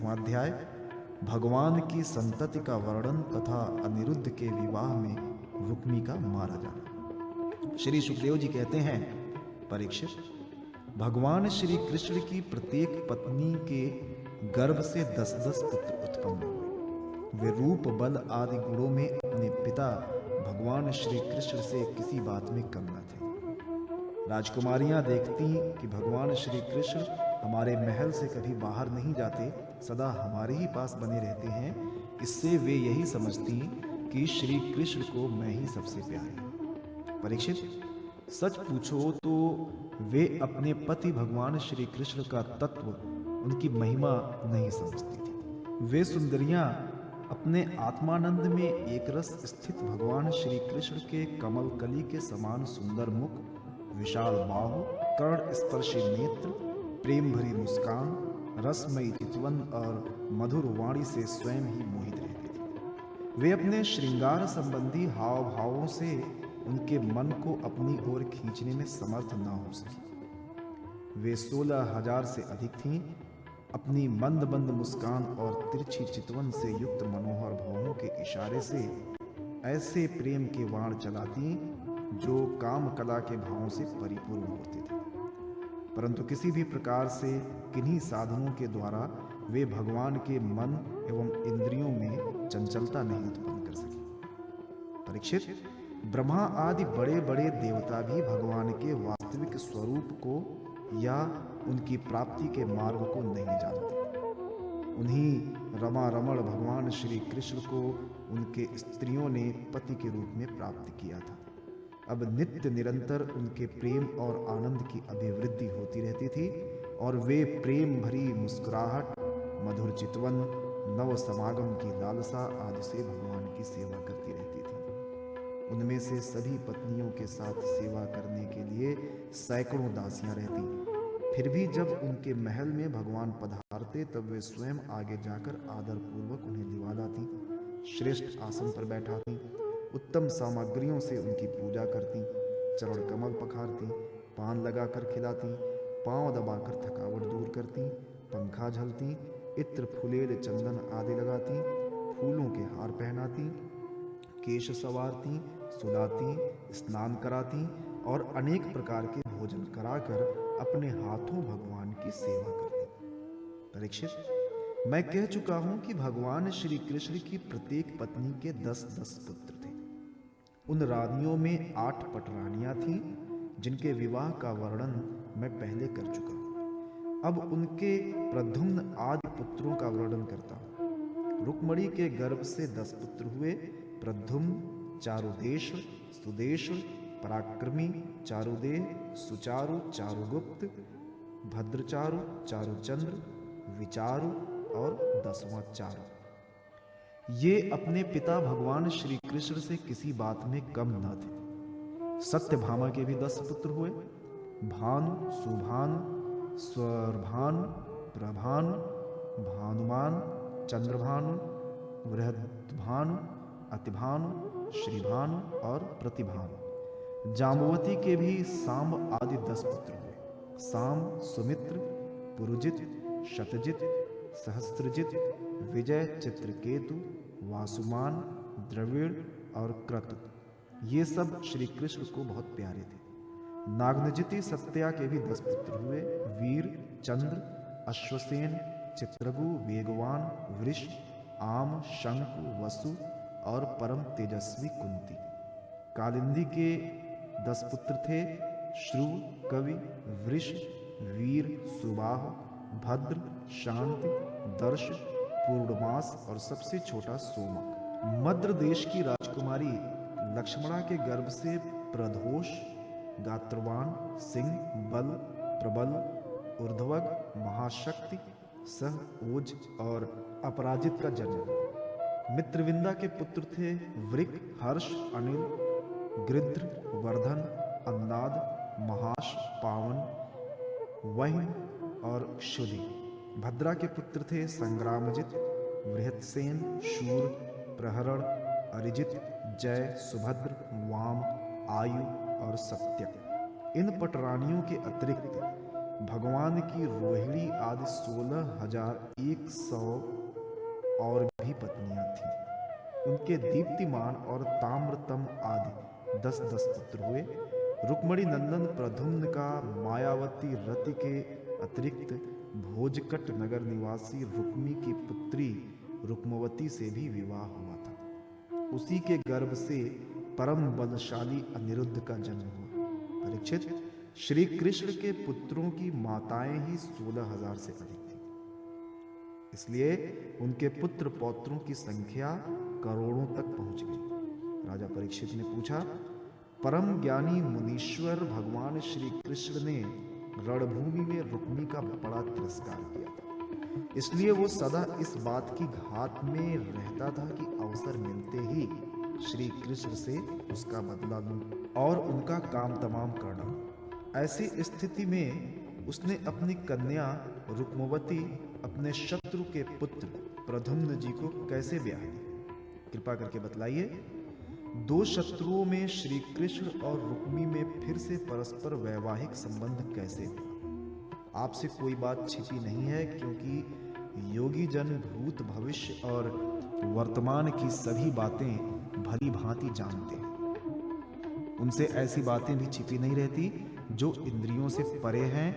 10वां अध्याय भगवान की संतति का वर्णन तथा अनिरुद्ध के विवाह में रुक्मी का मारा जाना। श्री सुखदेव जी कहते हैं, परीक्षित, भगवान श्री कृष्ण की प्रत्येक पत्नी के गर्भ से 10-10 पुत्र उत्पन्न हुए। वे रूप, बल आदि गुणों में अपने पिता भगवान श्री कृष्ण से किसी बात में कम न थे। राजकुमारियां देखती कि भगवान श्री कृष्ण हमारे महल से कभी बाहर नहीं जाते, सदा हमारे ही पास बने रहते हैं। इससे वे यही समझती कि श्री कृष्ण को मैं ही सबसे प्यारी हूं। परीक्षित, सच पूछो तो वे अपने पति भगवान श्री कृष्ण का तत्व, उनकी महिमा नहीं समझती थी। वे सुंदरियां अपने आत्मानंद में एक रस स्थित भगवान श्री कृष्ण के कमल कली के समान सुंदर मुख, विशाल बाहु, कर्ण स्पर्शी नेत्र, प्रेम भरी मुस्कान, रसमयी चितवन और मधुर वाणी से स्वयं ही मोहित रहती थी। वे अपने श्रृंगार संबंधी हाव भावों से उनके मन को अपनी ओर खींचने में समर्थ न हो सकी। वे 16,000 से अधिक थीं। अपनी मंद मंद मुस्कान और तिरछी चितवन से युक्त मनोहर भावों के इशारे से ऐसे प्रेम के बाण चलाती जो काम कला के भावों से परिपूर्ण होते थे, परंतु किसी भी प्रकार से किन्हीं साधनों के द्वारा वे भगवान के मन एवं इंद्रियों में चंचलता नहीं उत्पन्न कर सके। परीक्षित, ब्रह्मा आदि बड़े बड़े देवता भी भगवान के वास्तविक स्वरूप को या उनकी प्राप्ति के मार्ग को नहीं जानते। उन्हीं रमा रमण भगवान श्री कृष्ण को उनके स्त्रियों ने पति के रूप में प्राप्त किया था। अब नित्य निरंतर उनके प्रेम और आनंद की अभिवृद्धि होती रहती थी और वे प्रेम भरी मुस्कुराहट, मधुर चितवन, नव समागम की लालसा आदि से भगवान की सेवा करती रहती थी। उनमें से सभी पत्नियों के साथ सेवा करने के लिए सैकड़ों दासियां रहती। फिर भी जब उनके महल में भगवान पधारते तब वे स्वयं आगे जाकर आदर पूर्वक उन्हें लिवा लाती, श्रेष्ठ आसन पर बैठाती, उत्तम सामग्रियों से उनकी पूजा करती, चरण कमल पखारती, पान लगाकर खिलाती, पांव दबाकर थकावट दूर करती, पंखा झलती, इत्र फुलेल चंदन आदि लगाती, फूलों के हार पहनाती, केश संवारती, सुलाती, स्नान कराती और अनेक प्रकार के भोजन कराकर अपने हाथों भगवान की सेवा करती। परीक्षित, मैं कह चुका हूं कि भगवान श्री कृष्ण की प्रत्येक पत्नी के 10-10 पुत्र थे। उन रानियों में 8 पटरानियां थीं जिनके विवाह का वर्णन मैं पहले कर चुका हूं। अब उनके प्रद्युम्न आदि पुत्रों का वर्णन करता हूं। रुक्मणी के गर्भ से 10 पुत्र हुए। प्रद्युम्न, चारुदेश, सुदेश, पराक्रमी, चारुदेह, सुचारु, चारुगुप्त, भद्रचारु, चारुचंद्र, विचारु और 10वां चारु। ये अपने पिता भगवान श्री कृष्ण से किसी बात में कम न थे। सत्यभामा के भी 10 पुत्र हुए। भानु, सुभानु, स्वर्भानु, प्रभानु, भानुमान, चंद्रभानु, बृहद्भानु, अतिभानु, श्रीभानु और प्रतिभानु। जाम्बवती के भी सांब आदि 10 पुत्र हुए। सांब, सुमित्र, पुरुजित, शतजित, सहस्त्रजित, विजय, चित्रकेतु, वासुमान, द्रविड़ और क्रतु, ये सब श्री कृष्ण को बहुत प्यारे थे। नागनजिति सत्या के भी 10 पुत्र हुए। वीर, चंद्र, अश्वसेन, चित्रगु, वेगवान, वृष, आम, शंकु, वसु और परम तेजस्वी कुंती। कालिंदी के 10 पुत्र थे। श्रुव, कवि, वृष, वीर, सुबाहु, भद्र, शांति, दर्श, पूर्णमास और सबसे छोटा सोमक। मद्र देश की राजकुमारी लक्ष्मणा के गर्भ से प्रदोष, गात्रवान, सिंह, बल, प्रबल, ऊर्ध्वग, महाशक्ति, सह, ओज और अपराजित का जन्म हुआ। मित्रविंदा के पुत्र थे वृक, हर्ष, अनिल, गृध्र, वर्धन, अन्नाद, महाश, पावन, वह्नि और क्षुधि। भद्रा के पुत्र थे संग्रामजित, बृहत्सेन, शूर, प्रहरण, अरिजित, जय, सुभद्र, वाम, आयु और सत्य। इन पटरानियों के अतिरिक्त भगवान की रोहिणी आदि 16,100 और भी पत्नियां थीं। उनके दीप्तिमान और ताम्रतम आदि 10-10 पुत्र हुए। रुक्मणी नंदन प्रद्युम्न का मायावती रति के अतिरिक्त भोजकट नगर निवासी रुक्मी की पुत्री रुक्मवती से भी विवाह हुआ था। उसी के गर्भ से परम बलशाली अनिरुद्ध का जन्म हुआ। परीक्षित, श्री कृष्ण के पुत्रों की माताएं ही 16,000 से अधिक थी, इसलिए उनके पुत्र पौत्रों की संख्या करोड़ों तक पहुंच गई। राजा परीक्षित ने पूछा, परम ज्ञानी मुनीश्वर भगवान श्री कृष्ण ने रणभूमि में रुक्मी का बड़ा तिरस्कार किया था, इसलिए वो सदा इस बात की घात में रहता था कि अवसर मिलते ही श्री कृष्ण से उसका बदला लूं और उनका काम तमाम करना। ऐसी स्थिति में उसने अपनी कन्या रुक्मवती अपने शत्रु के पुत्र प्रद्युम्न जी को कैसे ब्याह दी? कृपा करके बतलाइए। दो शत्रुओं में श्री कृष्ण और रुक्मी में फिर से परस्पर वैवाहिक संबंध कैसे हुआ? आपसे कोई बात छिपी नहीं है, क्योंकि योगी जन भूत भविष्य और वर्तमान की सभी बातें भली भांति जानते हैं। उनसे ऐसी बातें भी छिपी नहीं रहती जो इंद्रियों से परे हैं,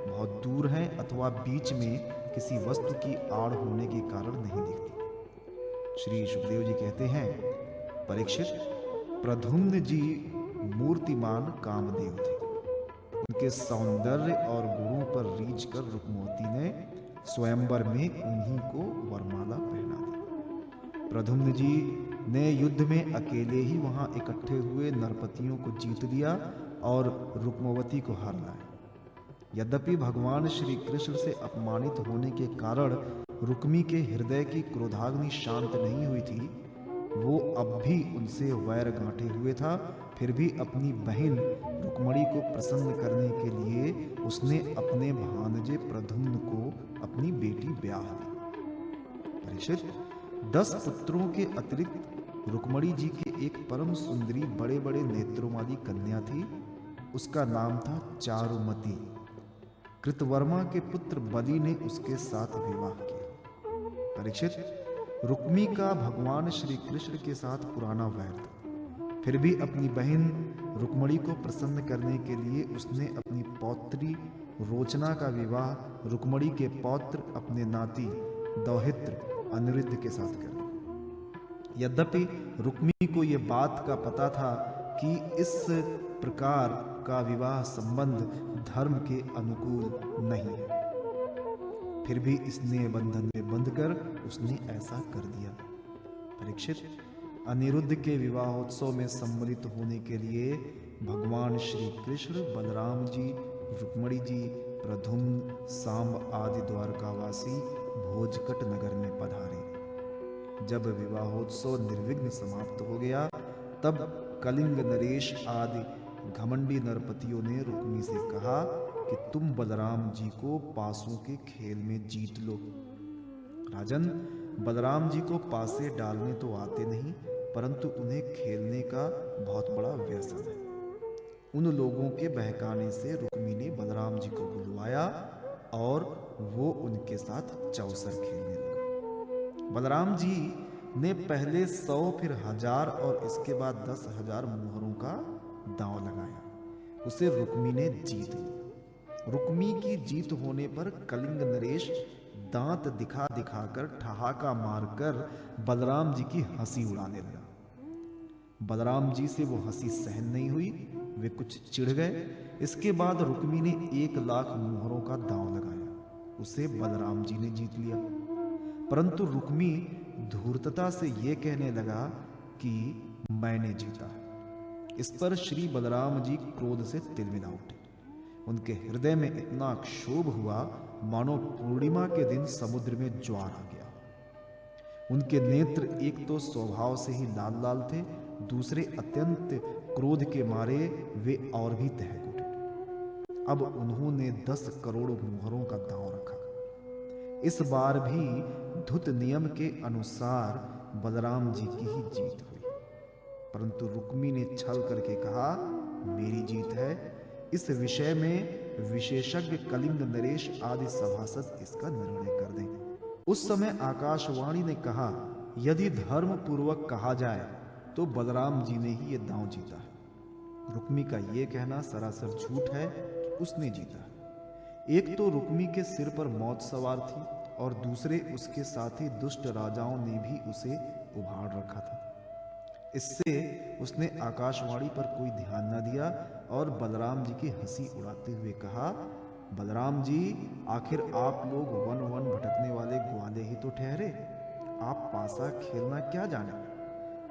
बहुत दूर हैं अथवा बीच में किसी वस्तु की आड़ होने के कारण नहीं दिखती। श्री सुखदेव जी कहते हैं, परीक्षित, प्रद्युम्न जी मूर्तिमान कामदेव थे। उनके सौंदर्य और गुणों पर रीझ कर रुक्मवती ने स्वयंवर में उन्हीं को वरमाला पहना दी। प्रद्युम्न जी ने युद्ध में अकेले ही वहां इकट्ठे हुए नरपतियों को जीत लिया और रुक्मवती को हार लाए। यद्यपि भगवान श्री कृष्ण से अपमानित होने के कारण रुक्मी के हृदय की क्रोधाग्नि शांत नहीं हुई थी, वो अब भी उनसे वैर गांठे हुए था। फिर भी अपनी बहन रुक्मणी को प्रसन्न करने के लिए उसने अपने भांजे प्रद्युम्न को अपनी बेटी ब्याह दी। परीक्षित, 10 पुत्रों के अतिरिक्त रुक्मणी जी की एक परम सुंदरी बड़े बड़े नेत्रों वाली कन्या थी। उसका नाम था चारुमती। कृतवर्मा के पुत्र बलि ने उसके साथ विवाह किया। परीक्षित, रुक्मी का भगवान श्री कृष्ण के साथ पुराना वैर था। फिर भी अपनी बहन रुक्मणी को प्रसन्न करने के लिए उसने अपनी पौत्री रोचना का विवाह रुक्मणी के पौत्र अपने नाती दौहित्र अनिरुद्ध के साथ कर दिया। यद्यपि रुक्मी को यह बात का पता था कि इस प्रकार का विवाह संबंध धर्म के अनुकूल नहीं है, फिर भी इसने बंधन में बंधकर उसने ऐसा कर दिया। परीक्षित, अनिरुद्ध के विवाहोत्सव में सम्मिलित होने के लिए भगवान श्री कृष्ण, बलराम जी, रुक्मणी जी, प्रद्युम्न, सांब आदि द्वारकावासी भोजकट नगर में पधारे। जब विवाहोत्सव निर्विघ्न समाप्त हो गया, तब कलिंग, नरेश आदि घमंडी नरपतियों ने रुक्मी से कहा कि तुम बलराम जी को पासों के खेल में जीत लो। राजन, बलराम जी को पासे डालने तो आते नहीं, परंतु उन्हें खेलने का बहुत बड़ा व्यसन है। उन लोगों के बहकाने से रुक्मी ने बलराम जी को बुलवाया और वो उनके साथ चौसर खेलने लगा। बलराम जी ने पहले 100, फिर 1000 और इसके बाद 10,000 मुहरों का दांव लगाया। उसे रुक्मी ने जीत लिया। रुक्मी की जीत होने पर कलिंग नरेश दांत दिखा दिखाकर ठहाका मारकर बलराम जी की हंसी उड़ाने लगा। बलराम जी से वो हंसी सहन नहीं हुई, वे कुछ चिढ़ गए। इसके बाद रुक्मी ने 1,00,000 मुहरों का दांव लगाया। उसे बलराम जी ने जीत लिया, परंतु रुक्मी धूर्तता से ये कहने लगा कि मैंने जीता। इस पर श्री बलराम जी क्रोध से तिलमिला उठे। उनके हृदय में इतना क्षोभ हुआ मानो पूर्णिमा के दिन समुद्र में ज्वार आ गया। उनके नेत्र एक तो स्वभाव से ही लाल लाल थे, दूसरे अत्यंत क्रोध के मारे वे और भी दहक उठे। अब उन्होंने 10 करोड़ मुहरों का दांव रखा। इस बार भी धुत नियम के अनुसार बलराम जी की ही जीत हुई, परंतु रुक्मी ने छल करके कहा, मेरी जीत है, इस विषय में विशेषज्ञ कलिंग नरेश आदि सभासद इसका निर्णय कर दें। उस समय आकाशवाणी ने कहा, यदि धर्म पूर्वक कहा जाए तो बलराम जी ने ही ये दांव जीता है। रुक्मी का ये कहना सरासर झूठ है कि उसने जीता है। एक तो रुक्मी के सिर पर मौत सवार थी और दूसरे उसके साथी दुष्ट राजाओं ने भी उसे उभाड़ रखा था। इससे उसने आकाशवाणी पर कोई ध्यान न दिया और बलराम जी की हंसी उड़ाते हुए कहा, बलराम जी, आखिर आप लोग वन वन भटकने वाले ग्वाले ही तो ठहरे। आप पासा खेलना क्या जाने?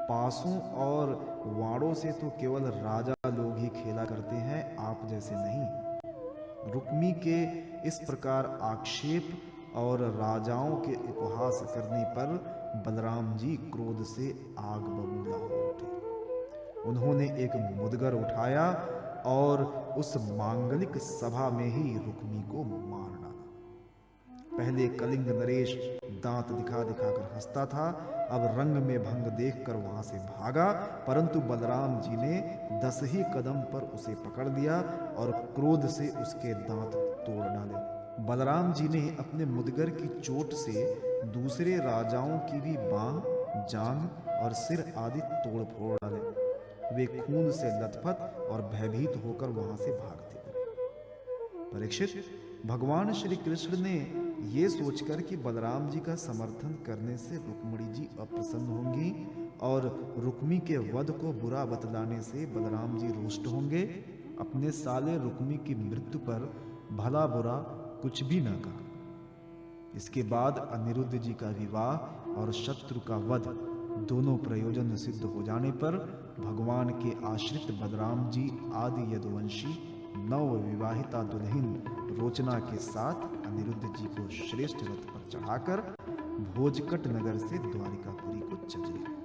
पासों और वाड़ों से तो केवल राजा लोग ही खेला करते हैं, आप जैसे नहीं। रुक्मी के इस प्रकार आक्षेप और राजाओं के उपहास करने पर बलराम जी क्रोध से आग बबूला हो उठे। उन्होंने एक मुदगर उठाया और उस मांगलिक सभा में ही रुक्मी को मार डाला। पहले कलिंग नरेश दांत दिखा दिखाकर हंसता था, अब रंग में भंग देखकर वहां से भागा, परंतु बलराम जी ने 10 ही कदम पर उसे पकड़ लिया और क्रोध से उसके दांत तोड़ डाले। बलराम जी ने अपने मुदगर की चोट से दूसरे राजाओं की भी बांह, जांग और सिर आदि तोड़ फोड़ डाले। वे खून से लथपथ और भयभीत होकर वहां से भागते गए। परीक्षित, भगवान श्री कृष्ण ने ये सोचकर कि बलराम जी का समर्थन करने से रुक्मिणी जी अप्रसन्न होंगी और रुक्मी के वध को बुरा बतलाने से बलराम जी रुष्ट होंगे, अपने साले रुक्मी की मृत्यु पर भला बुरा कुछ भी न कहा। इसके बाद अनिरुद्ध जी का विवाह और शत्रु का वध दोनों प्रयोजन सिद्ध हो जाने पर भगवान के आश्रित बलराम जी आदि यदुवंशी नव विवाहिता दुल्हन रोचना के साथ अनिरुद्ध जी को श्रेष्ठ रथ पर चढ़ाकर भोजकट नगर से द्वारिकापुरी को चले।